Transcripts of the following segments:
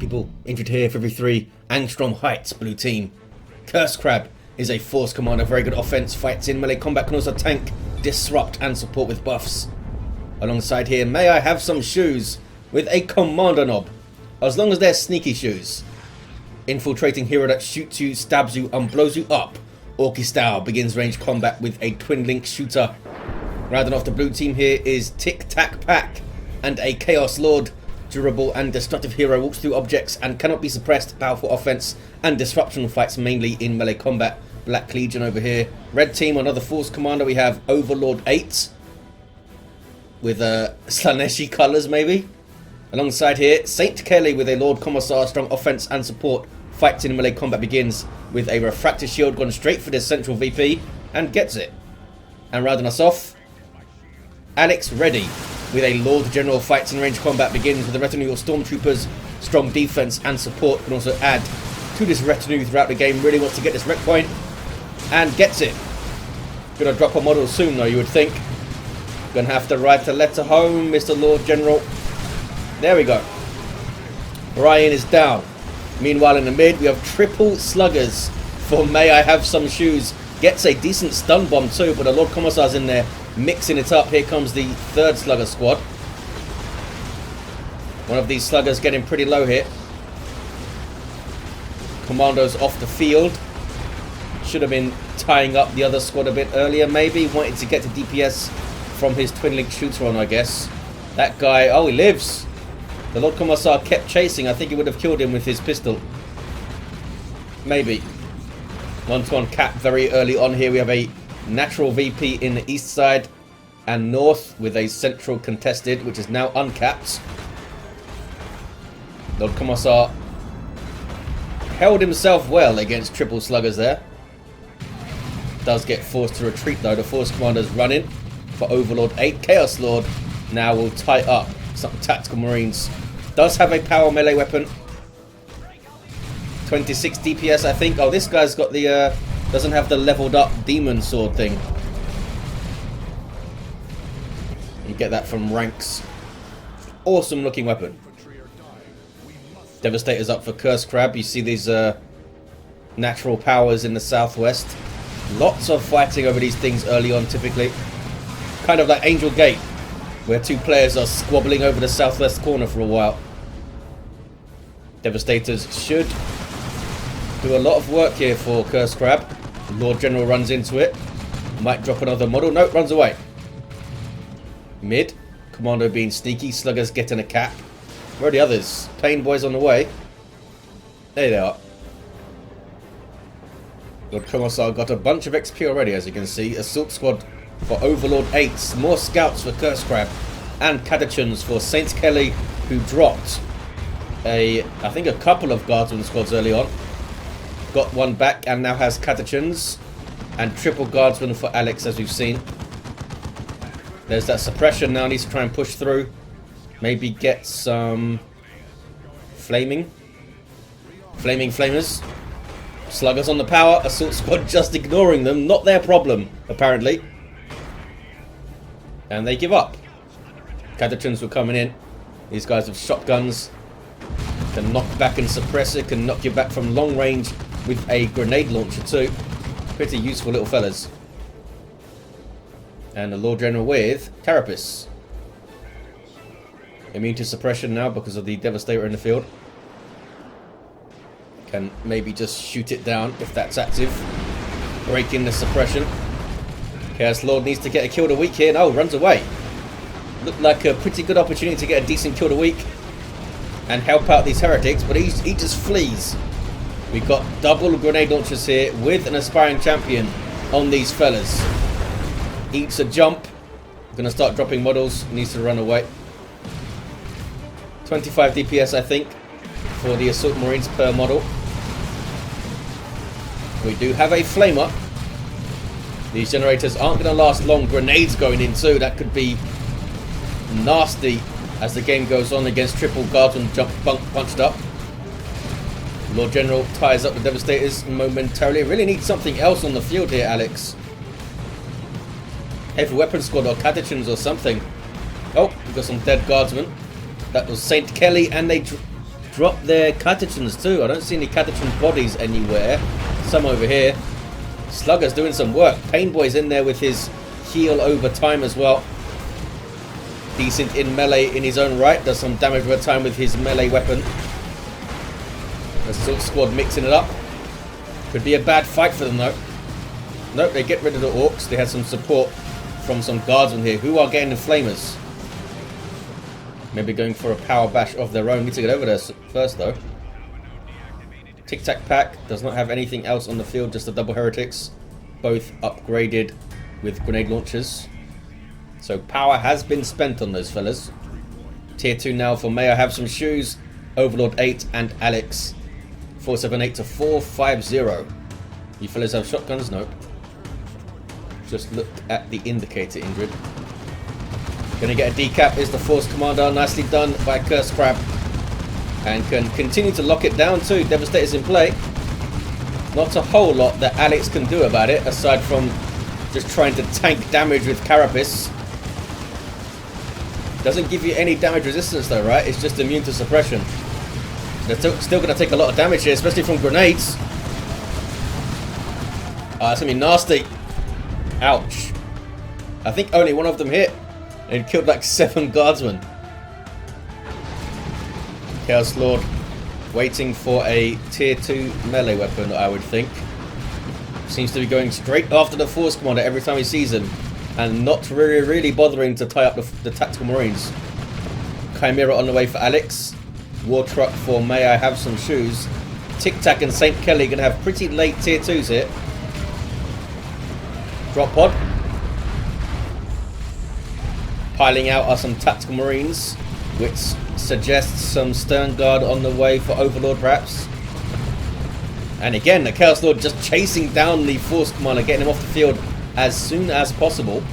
people, injured here for every 3. Angstrom Heights, blue team. Cursecrab is a force commander, very good offense, fights in melee combat, can also tank, disrupt and support with buffs. Alongside here, may I have some shoes with a Kommando Nob, as long as they're sneaky shoes. Infiltrating hero that shoots you, stabs you and blows you up. Orky style, begins range combat with a twin link shooter. Rounding off the blue team here is TicTacPack and a Chaos Lord. Durable and destructive hero, walks through objects and cannot be suppressed. Powerful offense and disruption, fights mainly in melee combat. Black Legion over here. Red team, another force commander. We have Overlordeight with Slaneshi colours maybe. Alongside here, Saint Kelly with a Lord Commissar, strong offense and support. Fights in melee combat, begins with a refractor shield, gone straight for this central VP and gets it. And rounding us off, AlexReady with a Lord General, fights in range combat, begins with a retinue of stormtroopers, strong defense and support, can also add to this retinue throughout the game. Really wants to get this rec point and gets it. Gonna drop a model soon though, you would think. Gonna have to write a letter home, Mr. Lord General. There we go. Ryan is down. Meanwhile in the mid we have triple sluggers for May I Have Some Shoes. Gets a decent stun bomb too, but the Lord Commissar's in there mixing it up. Here comes the third slugger squad. One of these sluggers getting pretty low here. Commando's off the field. Should have been tying up the other squad a bit earlier maybe. Wanted to get to DPS from his twin link shooter on, I guess. That guy, oh, he lives. The Lord Commissar kept chasing. I think he would have killed him with his pistol. Maybe. 1-to-1 cap very early on here. We have a natural VP in the east side and north with a central contested, which is now uncapped. Lord Commissar held himself well against triple sluggers there. Does get forced to retreat though. The force commander's running for Overlordeight. Chaos Lord now will tie up some tactical marines. Does have a power melee weapon. 26 DPS I think. Oh, this guy's got the doesn't have the leveled up demon sword thing. You get that from ranks. Awesome looking weapon. Devastator's up for Cursecrab. You see these natural powers in the southwest. Lots of fighting over these things early on typically. Kind of like Angel Gate, where 2 players are squabbling over the southwest corner for a while. Devastators should do a lot of work here for Cursecrab. Lord General runs into it. Might drop another model. Nope, runs away. Mid. Commando being sneaky. Sluggers getting a cap. Where are the others? Pain boys on the way. There they are. Lord Commissar got a bunch of XP already, as you can see. Assault squad for Overlordeight. More scouts for Cursecrab. And catechins for Saint Kelly, who dropped I think a couple of guardsman squads early on. Got one back and now has catechins. And triple guardsmen for Alex, as we've seen. There's that suppression now, needs to try and push through. Maybe get some flamers. Sluggers on the power. Assault squad just ignoring them. Not their problem, apparently. And they give up. Catechins were coming in. These guys have shotguns. Can knock back and suppress it. Can knock you back from long range with a grenade launcher too. Pretty useful little fellas. And the Lord General with Carapace. Immune to suppression now because of the Devastator in the field. Can maybe just shoot it down if that's active. Breaking the suppression. Chaos Lord needs to get a kill a week here. No, runs away. Looked like a pretty good opportunity to get a decent kill a week and help out these heretics, but he just flees. We've got double grenade launchers here with an aspiring champion on these fellas. Eats a jump. Gonna start dropping models. Needs to run away. 25 DPS I think for the assault marines per model. We do have a flamer. These generators aren't going to last long. Grenades going in too. That could be nasty as the game goes on against triple guardsmen bunched up. Lord General ties up the Devastators momentarily. Really need something else on the field here, Alex. Heavy weapon squad or catechins or something. Oh, we've got some dead guardsmen. That was Saint Kelly, and they dropped their catechins too. I don't see any catechin bodies anywhere. Some over here. Slugger's doing some work. Painboy's in there with his heal over time as well. Decent in melee in his own right. Does some damage over time with his melee weapon. Assault squad mixing it up. Could be a bad fight for them though. Nope, they get rid of the Orks. They had some support from some guardsmen here who are getting the flamers. Maybe going for a power bash of their own. Need to get over there first though. TicTacPack does not have anything else on the field, just the double heretics. Both upgraded with grenade launchers. So power has been spent on those fellas. Tier 2 now for May I Have Some Shoes, Overlordeight and Alex. 478 to 450. You fellas have shotguns? Nope. Just look at the indicator, Ingrid. Gonna get a decap is the Force Commander. Nicely done by Cursecrab. And can continue to lock it down too. Devastator's in play. Not a whole lot that Alex can do about it, aside from just trying to tank damage with Carapace. Doesn't give you any damage resistance though, right? It's just immune to suppression. They're still going to take a lot of damage here, especially from grenades. That's going to be nasty. Ouch. I think only one of them hit. And killed like 7 guardsmen. Chaos Lord waiting for a tier 2 melee weapon, I would think. Seems to be going straight after the Force Commander every time he sees him. And not really bothering to tie up the Tactical Marines. Chimera on the way for Alex. War Truck for May I Have Some Shoes. TicTac and St. Kelly going to have pretty late tier 2s here. Drop pod. Piling out are some Tactical Marines, which suggests some Stern Guard on the way for Overlord perhaps. And again, the Chaos Lord just chasing down the Force Commander, getting him off the field as soon as possible.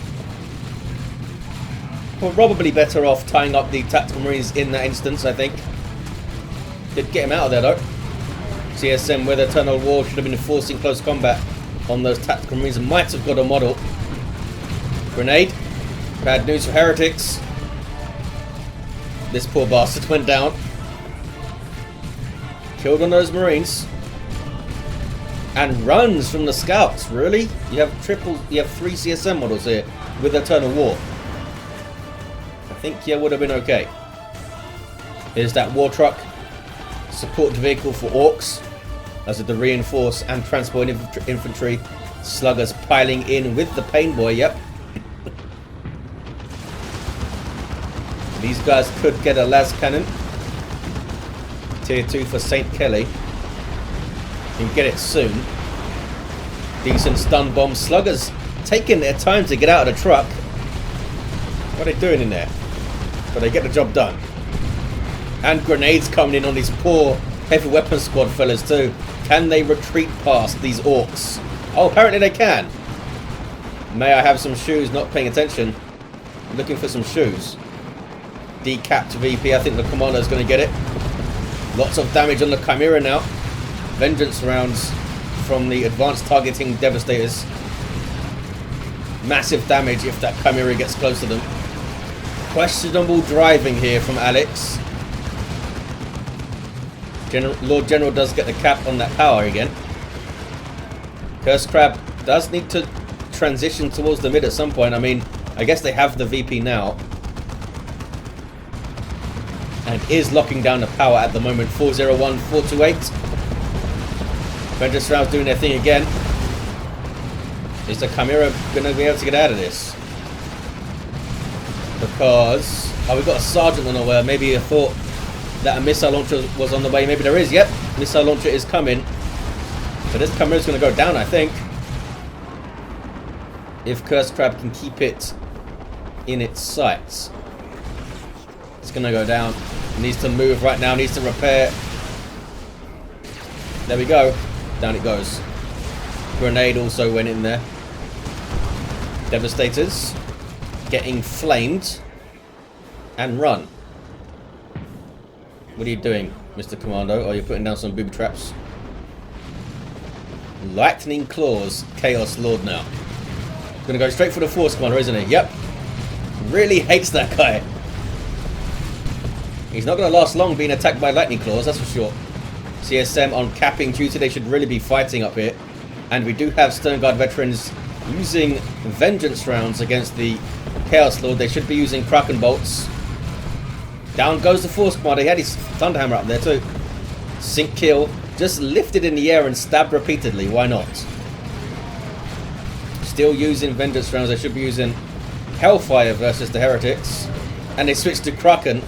Probably better off tying up the Tactical Marines in that instance, I think. Did get him out of there though. CSM with Eternal War should have been forcing close combat on those Tactical Marines. Might have got a model. Grenade. Bad news for heretics. This poor bastard went down. Killed on those Marines. And runs from the scouts. Really? You have 3 CSM models here with Eternal War. I think you would have been okay. Here's that War Truck. Support vehicle for Orks. As with the reinforce and transport infantry. Sluggers piling in with the Painboy. Yep. These guys could get a las cannon. Tier 2 for St. Kelly. Can get it soon. Decent stun bomb. Sluggers taking their time to get out of the truck. What are they doing in there? But they get the job done. And grenades coming in on these poor heavy weapon squad fellas too. Can they retreat past these Orks? Oh, apparently they can. May I Have Some Shoes? Not paying attention. Looking for some shoes. Decapped VP. I think the Commander is going to get it. Lots of damage on the Chimera now. Vengeance rounds from the advanced targeting Devastators. Massive damage if that Chimera gets close to them. Questionable driving here from Alex. Lord General does get the cap on that power again. Cursecrab does need to transition towards the mid at some point. I mean, I guess they have the VP now. And is locking down the power at the moment. 401, 428. Vengeance rounds doing their thing again. Is the Chimera going to be able to get out of this? Because... oh, we've got a sergeant on the way. Maybe I thought that a missile launcher was on the way. Maybe there is. Yep, missile launcher is coming. So this Chimera is going to go down, I think. If Cursecrab can keep it in its sights. It's going to go down. Needs to move right now. Needs to repair. There we go. Down it goes. Grenade also went in there. Devastators. Getting flamed. And run. What are you doing, Mr. Commando? Oh, you're putting down some booby traps. Lightning Claws. Chaos Lord now. Gonna go straight for the Force Commander, isn't he? Yep. Really hates that guy. He's not going to last long being attacked by lightning claws, that's for sure. CSM on capping duty, they should really be fighting up here. And we do have Stern Guard veterans using vengeance rounds against the Chaos Lord. They should be using Kraken bolts. Down goes the Force Commander. He had his Thunderhammer up there too. Sink kill. Just lifted in the air and stabbed repeatedly. Why not? Still using vengeance rounds. They should be using Hellfire versus the Heretics. And they switched to Kraken.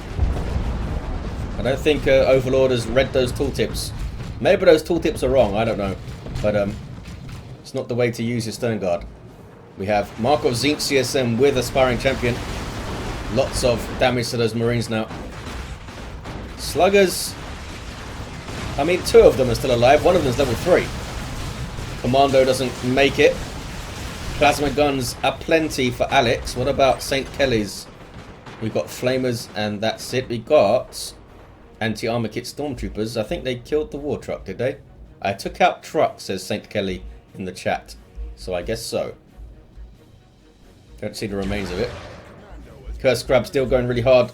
I don't think Overlord has read those tooltips. Maybe those tooltips are wrong. I don't know. But it's not the way to use your Stern Guard. We have Markov Zinc CSM with Aspiring Champion. Lots of damage to those Marines now. Sluggers. I mean, 2 of them are still alive. 1 of them is level 3. Commando doesn't make it. Plasma guns are plenty for Alex. What about St. Kelly's? We've got Flamers and that's it. We got anti-armor kit Stormtroopers. I think they killed the war truck, did they? I took out truck, says St. Kelly in the chat. So I guess so. Don't see the remains of it. Cursecrab still going really hard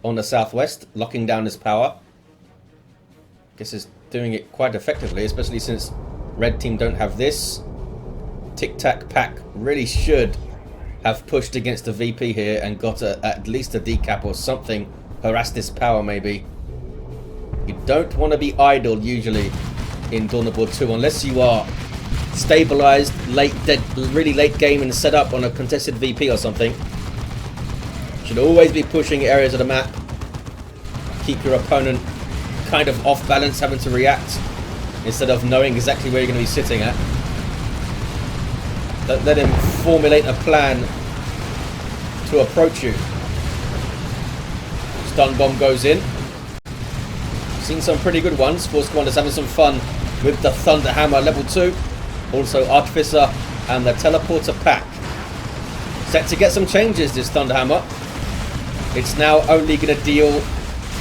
on the southwest, locking down his power. Guess he's doing it quite effectively, especially since red team don't have this. TicTacPack really should have pushed against the VP here and got at least a decap or something. Harass this power maybe. You don't want to be idle usually in Dawn of War 2 unless you are stabilized really late game and set up on a contested VP or something. Should always be pushing areas of the map. Keep your opponent kind of off balance, having to react instead of knowing exactly where you're going to be sitting at. Don't let him formulate a plan to approach you. Stun bomb goes in. Seen some pretty good ones. Force Commander's having some fun with the Thunder Hammer level 2. Also Artificer and the Teleporter Pack. Set to get some changes, this Thunder Hammer. It's now only going to deal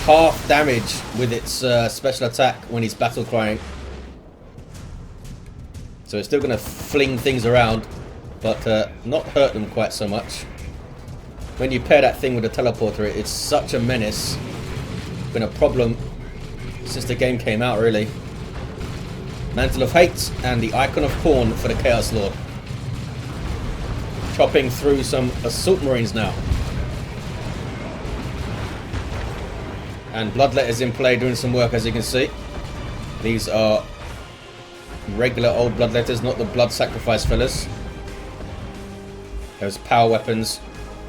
half damage with its special attack when he's battle crying. So it's still going to fling things around, but not hurt them quite so much. When you pair that thing with a teleporter, it's such a menace. Been a problem since the game came out, really. Mantle of Hate and the Icon of Khorne for the Chaos Lord. Chopping through some Assault Marines now. And Bloodletters in play doing some work, as you can see. These are regular old Bloodletters, not the blood sacrifice fellas. There's power weapons.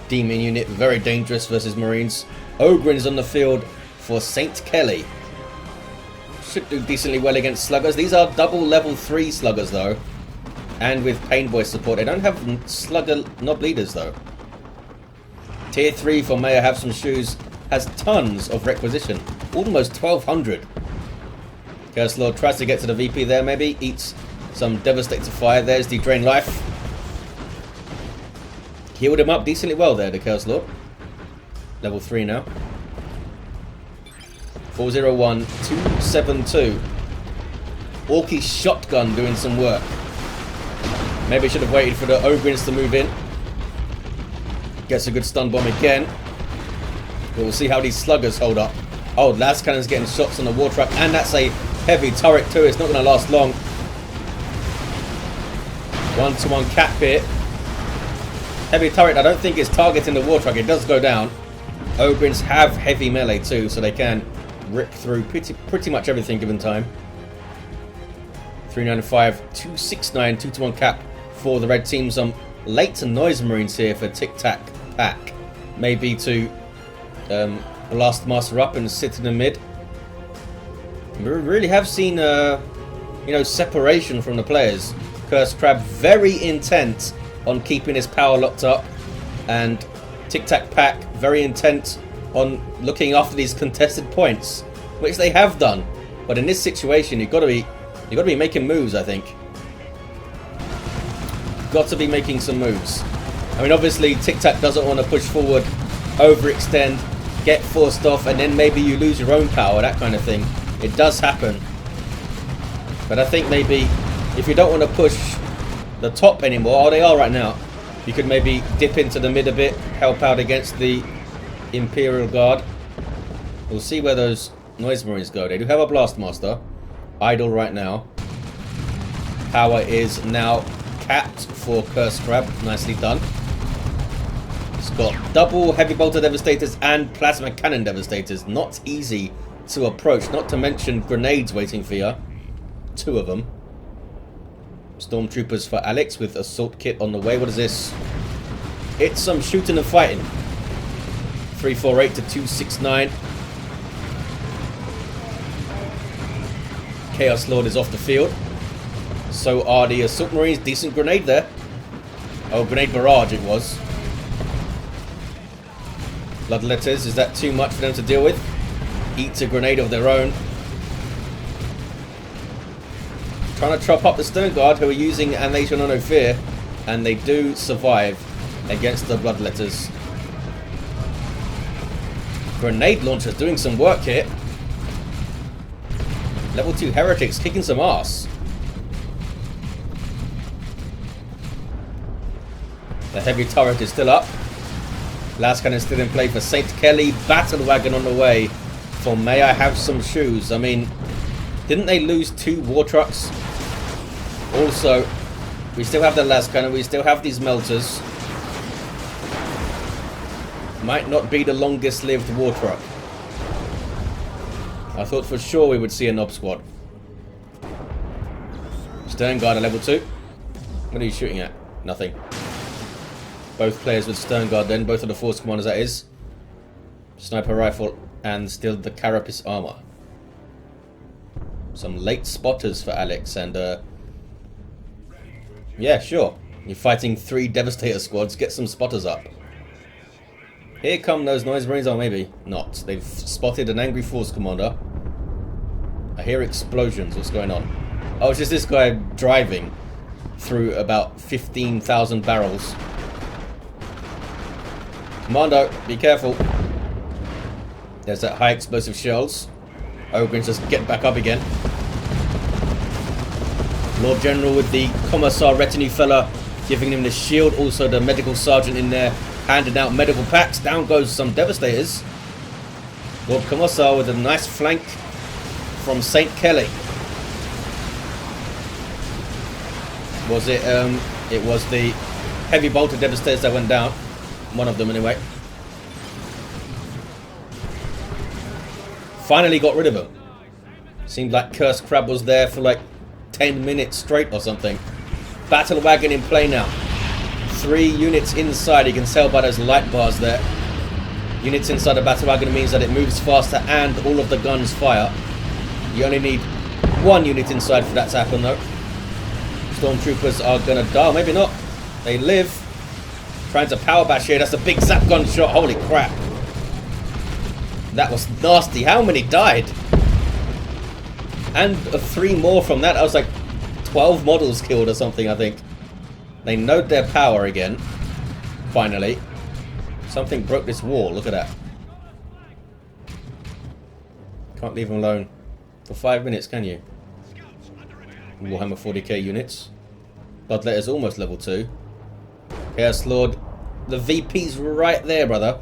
Demon unit, very dangerous versus Marines. Ogren's on the field for St. Kelly. Should do decently well against Sluggers. These are double level 3 Sluggers though. And with Painboy support. They don't have Slugger Nob leaders though. Tier 3 for May I Have Some Shoes has tons of requisition. Almost 1200. Curse Lord tries to get to the VP there maybe. Eats some Devastator Fire. There's the Drain Life. Healed him up decently well there, the Curse Lord. Level 3 now. 401 272. Orky shotgun doing some work. Maybe should have waited for the Ogrins to move in. Gets a good stun bomb again. But we'll see how these sluggers hold up. Oh, Las Cannon's getting shots on the war truck, and that's a heavy turret too. It's not going to last long. 1-to-1 cap here. Heavy turret, I don't think it's targeting the war truck. It does go down. Ogrins have heavy melee too, so they can rip through pretty much everything given time. 395, 269, 2-to-1 cap for the red team. Some late noise marines here for TicTacPack. Maybe to blast master up and sit in the mid. We really have seen separation from the players. Cursecrab very intent on keeping his power locked up, and TicTacPack very intent on looking after these contested points, which they have done. But in this situation, you've got to be making moves. I think got to be making some moves. I mean, obviously, TicTac doesn't want to push forward, overextend, get forced off, and then maybe you lose your own power. That kind of thing. It does happen. But I think maybe if you don't want to push the top anymore, or they are right now, you could maybe dip into the mid a bit, help out against the Imperial Guard. We'll see where those noise marines go. They do have a blast master. Idle right now. Power is now capped for Cursecrab. Nicely done. It's got double heavy bolter devastators and plasma cannon devastators. Not easy to approach. Not to mention grenades waiting for you. 2 of them. Stormtroopers for Alex with assault kit on the way. What is this? It's some shooting and fighting. 348 to 269. Chaos Lord is off the field. So are the assault marines. Decent grenade there. Oh, grenade barrage it was. Bloodletters, is that too much for them to deal with? Eats a grenade of their own. Trying to chop up the Stern Guard who are using And They Shall Know No Fear. And they do survive against the Bloodletters. Grenade launchers doing some work here. Level 2 heretics kicking some ass. The heavy turret is still up. Last cannon still in play for St. Kelly. Battle wagon on the way for May I Have Some Shoes. I mean, didn't they lose 2 war trucks? Also, we still have the last cannon. We still have these melters. Might not be the longest lived war truck. I thought for sure we would see a Nob squad. Stern Guard at level 2. What are you shooting at? Nothing. Both players with Stern Guard then. Both of the Force Commanders that is. Sniper rifle and still the Carapace armor. Some late spotters for Alex and yeah, sure. You're fighting 3 Devastator squads. Get some spotters up. Here come those noise marines, or maybe not. They've spotted an angry Force Commander. I hear explosions. What's going on? Oh, it's just this guy driving through about 15,000 barrels. Commando, be careful. There's that high explosive shells. Ogren's just get back up again. Lord General with the Commissar retinue fella giving him the shield. Also the medical sergeant in there handing out medical packs. Down goes some Devastators. Lord Commissar with a nice flank from St. Kelly. Was it? It was the heavy bolter Devastators that went down. One of them anyway. Finally got rid of him. Seemed like Cursecrab was there for like 10 minutes straight or something. Battle wagon in play now. 3 units inside. You can tell by those light bars there. Units inside the battle wagon means that it moves faster and all of the guns fire. You only need 1 unit inside for that to happen though. Stormtroopers are gonna die. Maybe not. They live. Trying to power bash here. That's a big zap gun shot. Holy crap. That was nasty. How many died? And 3 more from that. I was like 12 models killed or something, I think. They node their power again. Finally. Something broke this wall. Look at that. Can't leave them alone for 5 minutes, can you? Warhammer 40k units. Bloodletter's almost level 2. Chaos Lord. The VP's right there, brother.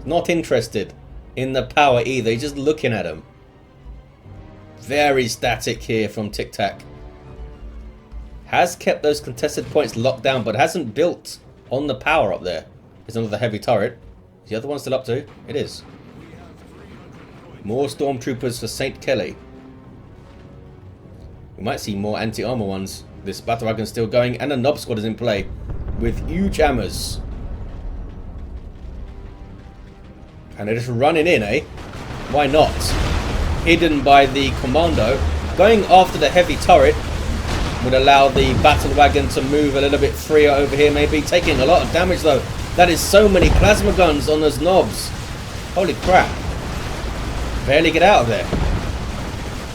Not interested in the power either. He's just looking at him. Very static here from TicTac. Has kept those contested points locked down, but hasn't built on the power up there. It's another heavy turret. Is the other one still up too? It is. More stormtroopers for St. Kelly. We might see more anti-armor ones. This battle wagon's still going, and a Nob squad is in play with huge hammers. And they're just running in, eh? Why not? Hidden by the Commando. Going after the heavy turret would allow the battle wagon to move a little bit freer over here, maybe. Taking a lot of damage though. That is so many plasma guns on those knobs. Holy crap. Barely get out of there.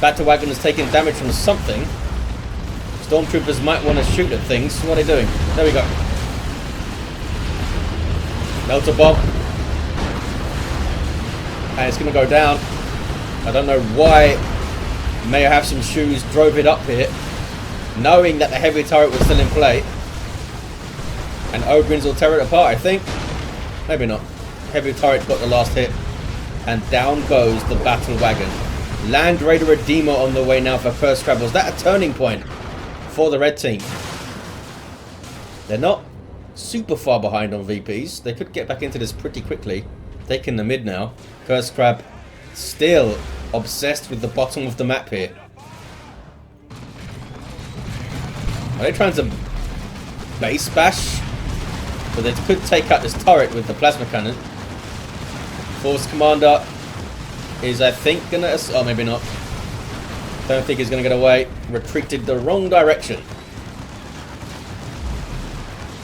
Battle wagon is taking damage from something. Stormtroopers might want to shoot at things. What are they doing? There we go. Melter bomb. And it's going to go down. I don't know why May I Have Some Shoes drove it up here, knowing that the heavy turret was still in play. And Ogrins will tear it apart, I think. Maybe not. Heavy turret got the last hit. And down goes the battle wagon. Land Raider Redeemer on the way now for Cursecrab. Was that a turning point for the red team? They're not super far behind on VPs. They could get back into this pretty quickly. Taking the mid now. Cursecrab still obsessed with the bottom of the map here. Are they trying to base bash? But they could take out this turret with the plasma cannon. Force Commander is, I think, gonna... Oh, maybe not. Don't think he's gonna get away. Retreated the wrong direction.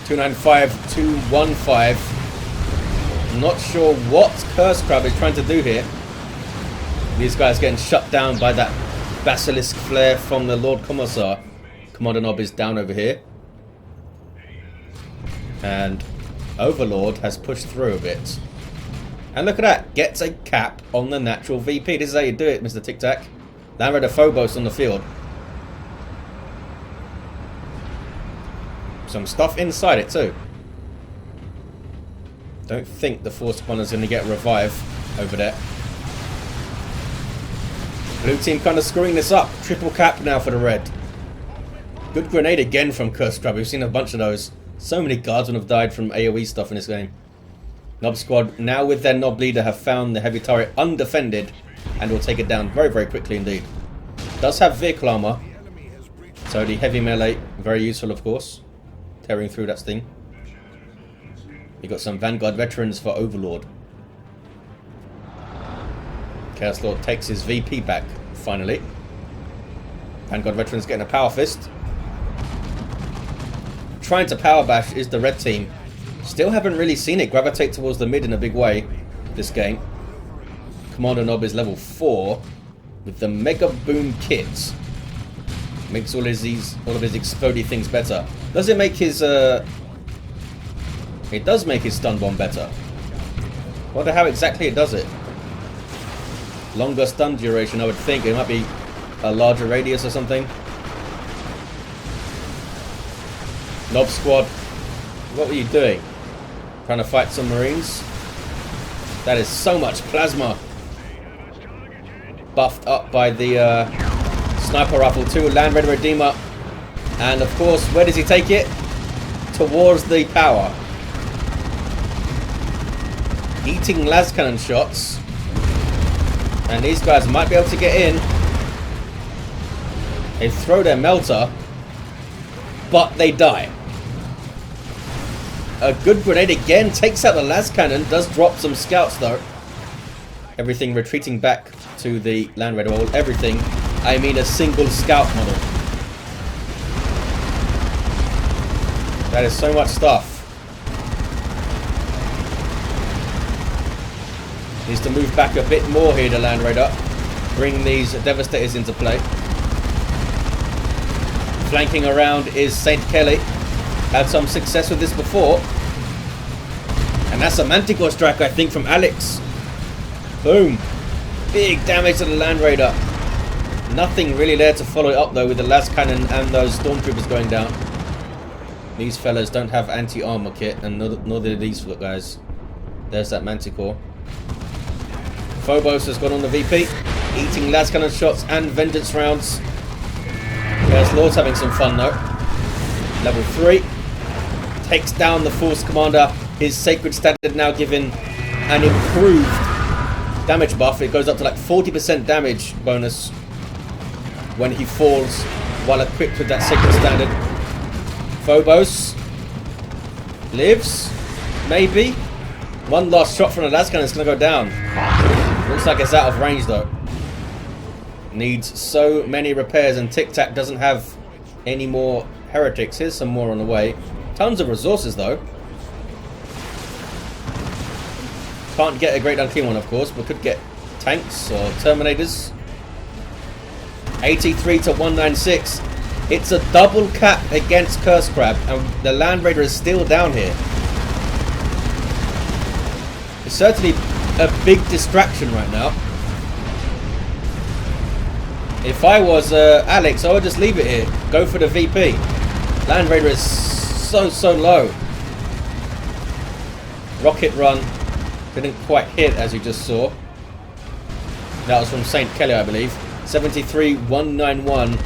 295, 215. Not sure what Cursecrab is trying to do here. These guys getting shut down by that Basilisk Flare from the Lord Commissar. Kommando Nob is down over here. And Overlord has pushed through a bit. And look at that. Gets a cap on the natural VP. This is how you do it, Mr. TicTac. Land Raider Phobos on the field. Some stuff inside it too. Don't think the Force Commander is going to get a revive over there. Blue team kind of screwing this up. Triple cap now for the red. Good grenade again from Cursecrab. We've seen a bunch of those. So many guardsmen have died from AoE stuff in this game. Nob squad, now with their Nob leader, have found the heavy turret undefended and will take it down very, very quickly indeed. Does have vehicle armor, so the heavy melee, very useful of course. Tearing through that thing. You got some Vanguard veterans for Overlord. Chaos Lord takes his VP back, finally. Vanguard veterans getting a power fist. Trying to power bash is the red team. Still haven't really seen it gravitate towards the mid in a big way this game. Kommando Nob is level 4 with the Mega Boom kit. Makes all of his explodey things better. Does it make his it does make his stun bomb better. Wonder how exactly it does it. Longer stun duration, I would think. It might be a larger radius or something. Nob squad, what were you doing? Trying to fight some Marines? That is so much plasma. Buffed up by the Sniper Rifle 2, Land Raider Redeemer. And of course, where does he take it? Towards the power. Eating las cannon shots. And these guys might be able to get in. They throw their melter. But they die. A good grenade again takes out the las cannon. Does drop some scouts though. Everything retreating back to the Land Raider. Well, everything. I mean a single scout model. That is so much stuff. Needs to move back a bit more here, the Land Raider. Bring these Devastators into play. Flanking around is St. Kelly. Had some success with this before. And that's a Manticore strike, I think, from Alex. Boom. Big damage to the Land Raider. Nothing really there to follow it up, though, with the las cannon and those Stormtroopers going down. These fellas don't have anti-armor kit, and nor do these guys. There's that Manticore. Phobos has gone on the VP. Eating las cannon shots and vengeance rounds. Chaos Lord's having some fun, though. Level 3. Takes down the Force Commander. His Sacred Standard now given an improved damage buff. It goes up to like 40% damage bonus when he falls while equipped with that Sacred Standard. Phobos lives, maybe. One last shot from the las cannon is going to go down. Looks like it's out of range though. Needs so many repairs, and TicTac doesn't have any more heretics. Here's some more on the way. Tons of resources though. Can't get a great unclean one, of course, but could get tanks or terminators. 83 to 196. It's a double cap against Cursecrab, and the Land Raider is still down here. It's certainly a big distraction right now. If I was Alex, I would just leave it here. Go for the VP. Land Raider is so low. Rocket run. Didn't quite hit, as you just saw. That was from St. Kelly, I believe. 73,191.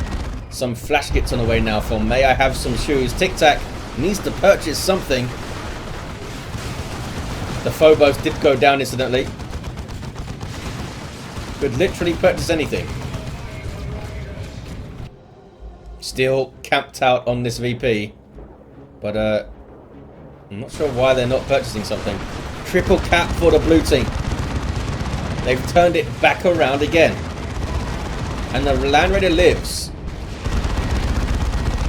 Some flash kits on the way now from May I Have Some Shoes. TicTac needs to purchase something. The Phobos did go down incidentally. Could literally purchase anything. Still camped out on this VP. But I'm not sure why they're not purchasing something. Triple cap for the blue team. They've turned it back around again. And the Land Raider lives.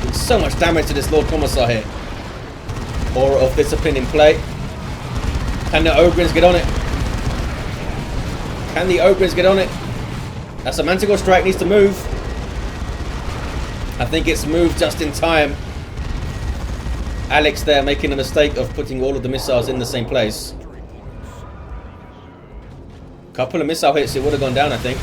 There's so much damage to this Lord Commissar here. Aura of Discipline in play. Can the Ogrins get on it? Can the Ogrins get on it? That's a Manticore Strike, needs to move. I think it's moved just in time. Alex there making a mistake of putting all of the missiles in the same place. Couple of missile hits, it would have gone down, I think.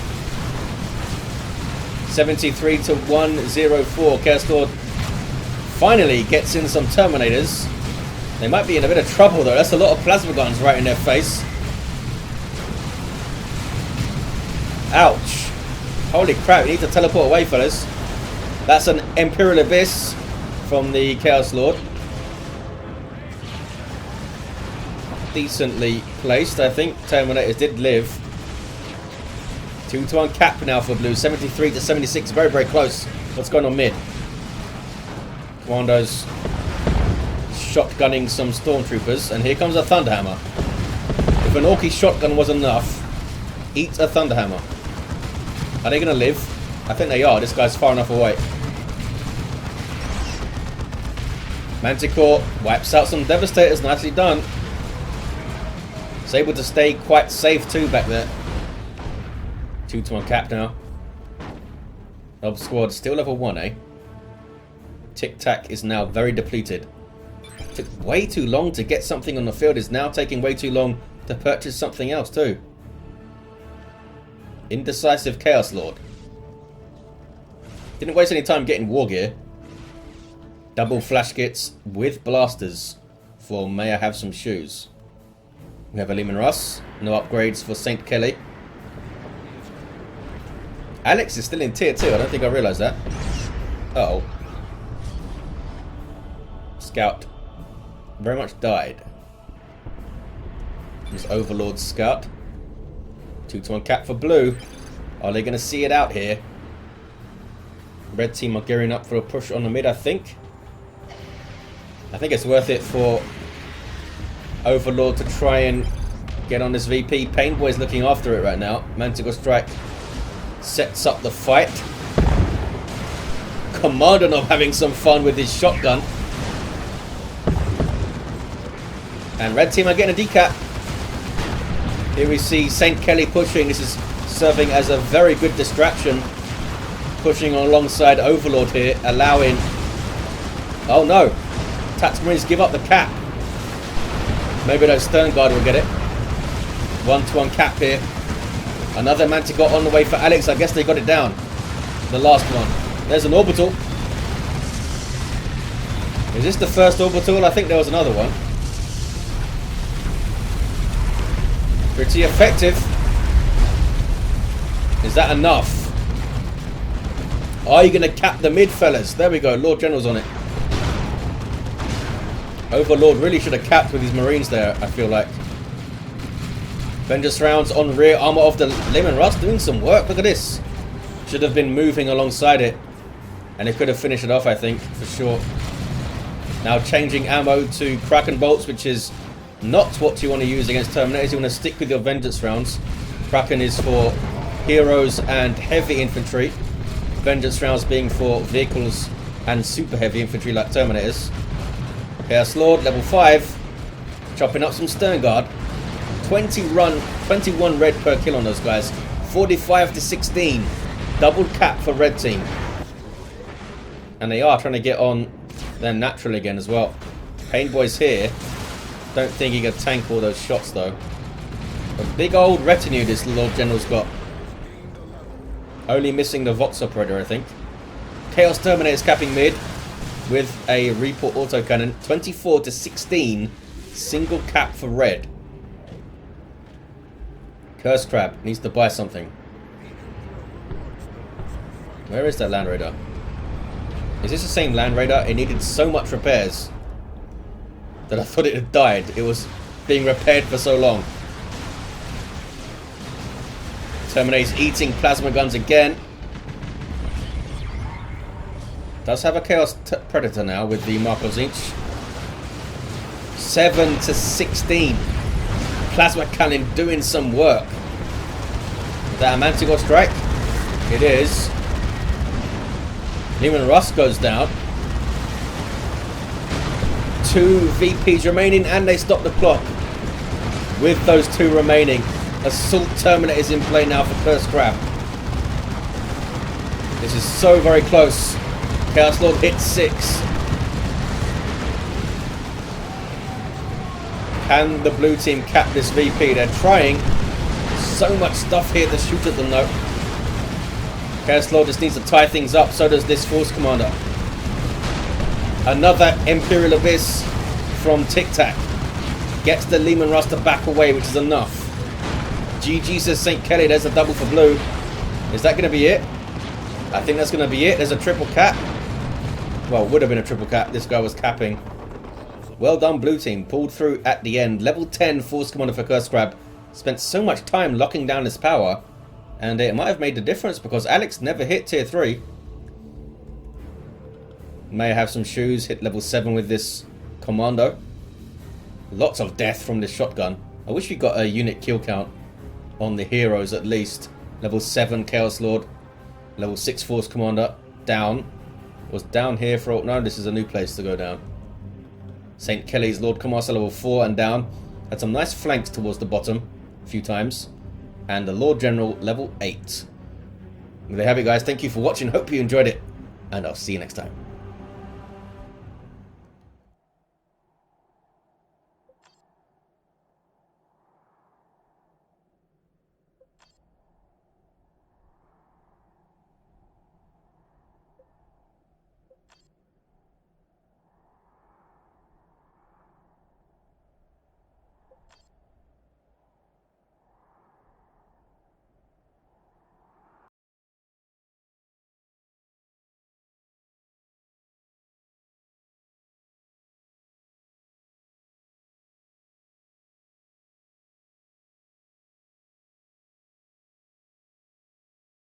73 to 104. Chaos Lord finally gets in some Terminators. They might be in a bit of trouble though. That's a lot of plasma guns right in their face. Ouch. Holy crap, we need to teleport away, fellas. That's an Imperial Abyss from the Chaos Lord. Decently placed, I think. Terminators did live. 2-to-1 cap now for blue. 73 to 76. Very, very close. What's going on mid? Commando's shotgunning some stormtroopers. And here comes a Thunderhammer. If an Orky shotgun was enough, eat a Thunderhammer. Are they going to live? I think they are. This guy's far enough away. Manticore wipes out some Devastators. Nicely done. It's able to stay quite safe too back there. 2-to-1 cap now. Nob squad still level 1, eh? TicTac is now very depleted. Took way too long to get something on the field. Is now taking way too long to purchase something else too. Indecisive Chaos Lord. Didn't waste any time getting war gear. Double flash kits with blasters for May I Have Some Shoes. We have a Lehman Russ. No upgrades for St. Kelly. Alex is still in tier 2. I don't think I realised that. Uh-oh. Scout. Very much died. This Overlord Scout. 2-to-1 cap for blue. Are they going to see it out here? Red team are gearing up for a push on the mid, I think. I think it's worth it for Overlord to try and get on this VP. Painboy's looking after it right now. Manticore Strike sets up the fight. Kommando Nob having some fun with his shotgun. And red team are getting a decap. Here we see St. Kelly pushing. This is serving as a very good distraction. Pushing alongside Overlord here, allowing... Oh no! Tactical Marines give up the cap. Maybe those Stern Guard will get it. 1-to-1 cap here. Another Manticore on the way for Alex. I guess they got it down. The last one. There's an orbital. Is this the first orbital? I think there was another one. Pretty effective. Is that enough? Are you going to cap the mid, fellas? There we go. Lord General's on it. Overlord really should have capped with his Marines there, I feel like. Vengeance rounds on rear armor of the Lehman Russ doing some work. Look at this. Should have been moving alongside it. And it could have finished it off, I think, for sure. Now changing ammo to Kraken bolts, which is not what you want to use against Terminators. You want to stick with your Vengeance rounds. Kraken is for heroes and heavy infantry. Vengeance rounds being for vehicles and super heavy infantry like Terminators. Chaos Lord, level 5. Chopping up some Stern Guard. 21 red per kill on those guys. 45 to 16. Double cap for red team. And they are trying to get on their natural again as well. Painboy's here. Don't think he can tank all those shots though. A big old retinue this Lord General's got. Only missing the Vox Operator, I think. Chaos Terminator's capping mid with a Report autocannon. 24 to 16. Single cap for red. Cursecrab needs to buy something. Where is that Land Raider? Is this the same Land Raider? It needed so much repairs that I thought it had died. It was being repaired for so long. Terminate's eating plasma guns again. Does have a Chaos Predator now with the Marco Zinch. 7 to 16. Plasma cannon doing some work. Is that a Manticore strike? It is. Leman Russ goes down. 2 VPs remaining and they stop the clock. With those 2 remaining. Assault Terminator is in play now for Cursecrab. This is so very close. Chaos Lord hits 6. Can the blue team cap this VP? They're trying. So much stuff here to shoot at them though. Chaos Lord just needs to tie things up. So does this Force Commander. Another Imperial Abyss from TicTac. Gets the Leman Russ to back away, which is enough. GG says St. Kelly. There's a double for blue. Is that going to be it? I think that's going to be it. There's a triple cap. Well, it would have been a triple cap. This guy was capping. Well done, blue team. Pulled through at the end. Level 10 Force Commander for Cursecrab. Spent so much time locking down his power. And it might have made the difference because Alex never hit tier 3. May have some shoes. Hit level 7 with this Commando. Lots of death from this shotgun. I wish we got a unit kill count on the heroes at least. Level 7 Chaos Lord. Level 6 Force Commander. Down. Was down here for... No, this is a new place to go down. St. Kelly's Lord Commissar level 4 and down. Had some nice flanks towards the bottom. A few times. And the Lord General level 8. There you have it, guys. Thank you for watching. Hope you enjoyed it. And I'll see you next time.